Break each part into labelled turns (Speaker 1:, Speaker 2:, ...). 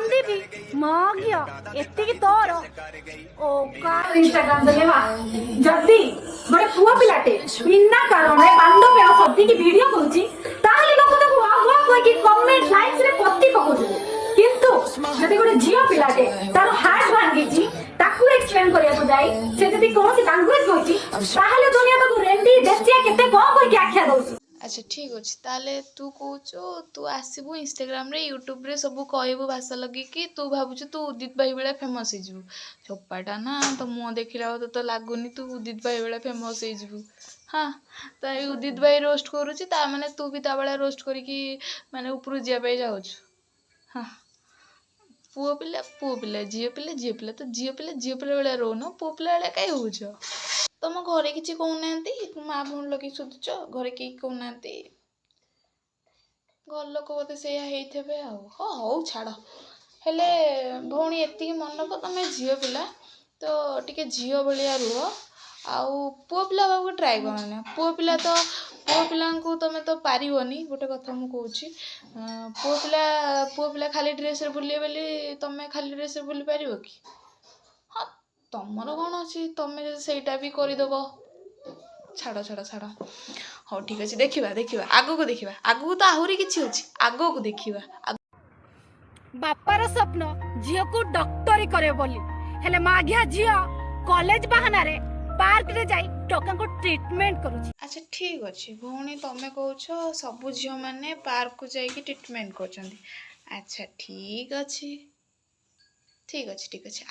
Speaker 1: कांदी मागिया एत्ती की तोर ओ का इंस्टाग्राम देलेवा जल्दी बड़े पुआ पिलाटे बिना कारण है बांडो पे सत्ती की वीडियो करूची ताहले लोक ताको वाह वाह कि कमेंट लाइक्स रे पत्ती पकोछु किंतु जदि गोटे झियो पिलाटे तार हार्ट भांगीची ताकू एक्सप्लेन करिया को जाई से जदि कोन से लैंग्वेज होची ताहले दुनिया ताको रेंडी देसिया केते कोन कर के आख्या दउची।
Speaker 2: अच्छा ठीक अच्छे ताले तू कौच तू आसबू इंस्टाग्राम रे यूट्यूब रे सब कहबू भाषा लगे तू भावुଛୁ तू उदित भाई बेला फेमस हो चोपाटा ना तो मुँह देखला तो लगुनि तू उदित भाई बेला फेमस हो। हाँ तो ये उदित भाई रोस्ट करुच्ची ता माने तू भी ता बेला रोस्ट करिकी माने ऊपर जाए जाऊँ। हाँ पुओ पिला झील पिला तो झील पिला बेला रोन पुओ पिला बेला कहीं हो तुम घरे किसी कहना माँ भौणी लगे शोधुच घरे कहीं कहना घर लोक बोधे से हौ छाड़ हेले भौणी एति मन को तुम झील पिला तो टे झील भाया रुह आउ पुओ पिला बाबू ट्राए करना पुओ पिला को तुम तो पारनी गोटे कथा मुझे पुओ पिला खाली ड्रेस बुले बोली तुम खाली ड्रेस बुली पार कि हाँ तुमर कौन अच्छी तुम्हें जो सहीटा भी करदेव छाड़ छाड़ छाड़ हाँ ठीक अच्छे देखा देखा आग को देखा आग को तो आहरी कि अच्छी आग को देखा
Speaker 1: बापार स्वप्न झील को डॉक्टरी करे बोली हेले मागिया झील कॉलेज बहाना रे पार्क रे जाई टोका को ट्रीटमेंट करूची।
Speaker 2: अच्छा ठीक अच्छे भौणी तुम कहछ सब झील मैंने पार्क को जाइए ट्रीटमेंट कर। अच्छा ठीक अच्छे ठीक अच्छे ठीक अच्छे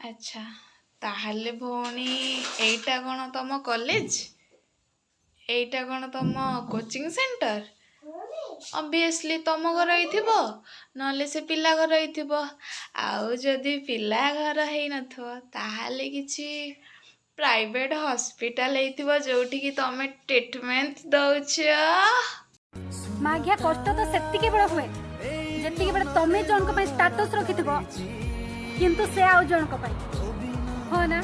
Speaker 2: अच्छा ताहले भौणी एटा कौन तुम कॉलेज एटा कौन तुम कोचिंग सेंटर ऑब्वियसली तुम घर ही से पिला घर ही आउ जदि पिला घर है नथले किसी प्राइवेट हॉस्पिटल जोठी की तुम ट्रीटमेंट दौच
Speaker 1: मागिया कष्ट तो सेतिके बड़ हुए जेतिके बड़ तमे जन को स्टेटस रखिथिबो किंतु से आउ जन को हो ना।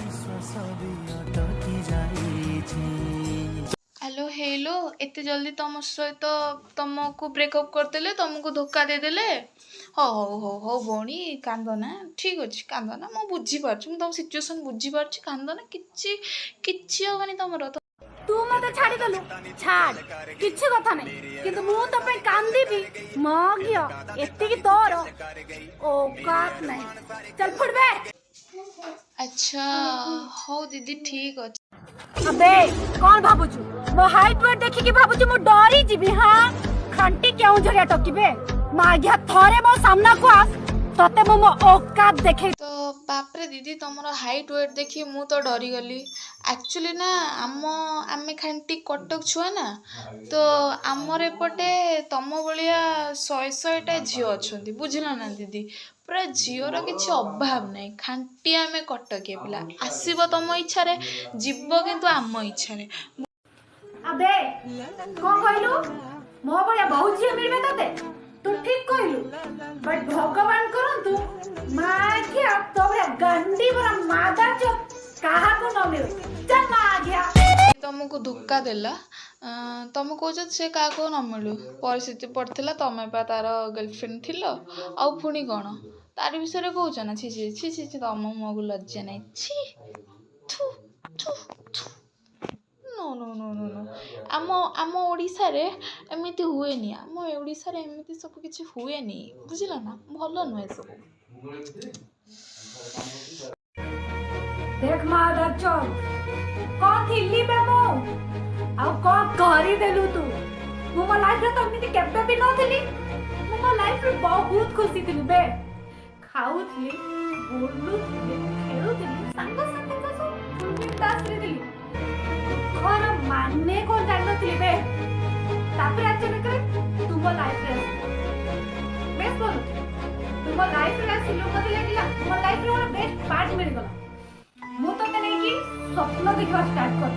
Speaker 2: हेलो हेलो एते जल्दी तुम सहित तुमको ब्रेकअप करदेले तुमको धोखा देदेले हो हो हो हो भौणी कांदना ठीक अच्छे कांदना मु बुझीपार तुम सिचुएसन बुझीपार कांदना किछि हबनी तुमर
Speaker 1: तू मते छाड़ी देलु छाड़ किछि कथा नै किंतु मु तो पे कांदी भी मागिया एत्ती की तोर औकात नै चल फुटबे।
Speaker 2: अच्छा हो दीदी ठीक अच्छे
Speaker 1: अबे कौन भाबुछु मो हाइट वेट देखि कि भाबुछु मु डरी जीबी। हां खंटी क्यों झरिया टकीबे मागिया थरे मो सामना को आस तते मो औकात देखे
Speaker 2: तो बाप रे दीदी तुमर हाइट वेट देखी मु तो डरी गली एक्चुअली ना आमे खांटी कटक छुआ ना तो आमर एपटे तुम भाया 100-100टा झील अच्छा बुझल ना दीदी पूरा झीर किसी अभाव नहीं खांटी आमे कटकिया पिला आसब तुम इच्छा जीव किंतु आम इच्छा।
Speaker 1: अबे कौन कहलु मो बड़िया बहुत झील मिलबे तते तू ठीक कहलु बट भगवान करंतु मागिया तो बड़िया गंडी बड़ा मादा चो कहा को न मिल चल मागिया
Speaker 2: तुमको धोखा देला तुम कौच से क्या न मिलू परिस्थिति पड़ता तुम पा तार गर्लफ्रेंड थिल आ पुणी कौन तार विषय कौच ना छी छी छी छी तुम मुँह को लज्जा नहीं छी थू थू थू no no no no no आम आम ओडिशा रे एमती हुएनी आम ओडिशा रे एमती सब किछि हुएनी बुझिल ना भल नुहे सब
Speaker 1: देख मादा चल कौन थिली बे मो आ कौन करी देलु तू मो लाइफ रे तो एमती केबे भी न थिली मो लाइफ रे बहुत खुशी थिली बे खाउथली बोलुथली खेलुथली संग संग सब बिंदास रे थिली घर माने को जानथली बे तापर अचानक रे तुम लाइफ रे बेस बोल तुम लाइफ रे आसिलु मते लागला तुम लाइफ रे मोर बेस्ट पार्ट मिल गला मु तो तने की स्वप्न देखा स्टार्ट कर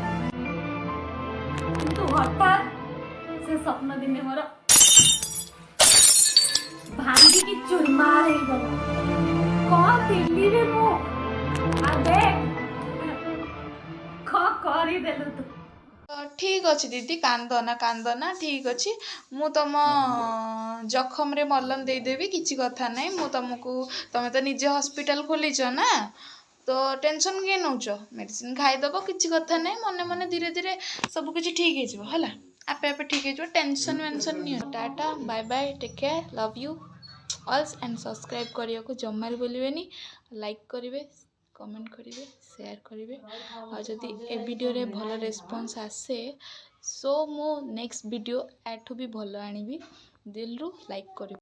Speaker 1: किंतु हठात से स्वप्न दिने मोर ଭାଙ୍ଗି କି ଚୁରମାର ହେଇଗଲା। କଣ ଥିଲି ବେ ମୁଁ? ଆବେ କଣ କରିଦେଲୁ ତୁ?
Speaker 2: ଠିକ୍ ଅଛି ଦିଦି, କାନ୍ଦନା ଠିକ୍ ଅଛି। ମୁଁ ତମ ଜଖମରେ ମଲମ ଦେଇଦେବି, କିଛି କଥା ନାହିଁ। ମୁଁ ତମେ ତ ନିଜେ ହସ୍ପିଟାଲ ଖୋଲିଛ ନା, ତ ଟେନସନ୍ କିଏ ନେଉଛ? ମେଡ଼ିସିନ ଖାଇଦେବ, କିଛି କଥା ନାହିଁ। ମନେ ମନେ ଧୀରେ ଧୀରେ ସବୁ କିଛି ଠିକ୍ ହେଇଯିବ ହେଲା। ଆପେ ଆପେ ଠିକ୍ ହେଇଯିବ, ଟେନସନ୍ ନିଅ। Tata, bye bye, take care, love you also and subscribe କରିବାକୁ ଜମାରୁ ଭୁଲିବେନି। ଲାଇକ୍ କରିବେ, କମେଣ୍ଟ କରିବେ, ସେୟାର କରିବେ। ଆଉ ଯଦି ଏ ଭିଡ଼ିଓରେ ଭଲ ରେସ୍ପନ୍ସ ଆସେ ସୋ ମୁଁ ନେକ୍ସଟ ଭିଡ଼ିଓ ଏଠୁ ବି ଭଲ ଆଣିବି। ଦିଲରୁ ଲାଇକ୍ କରିବେ।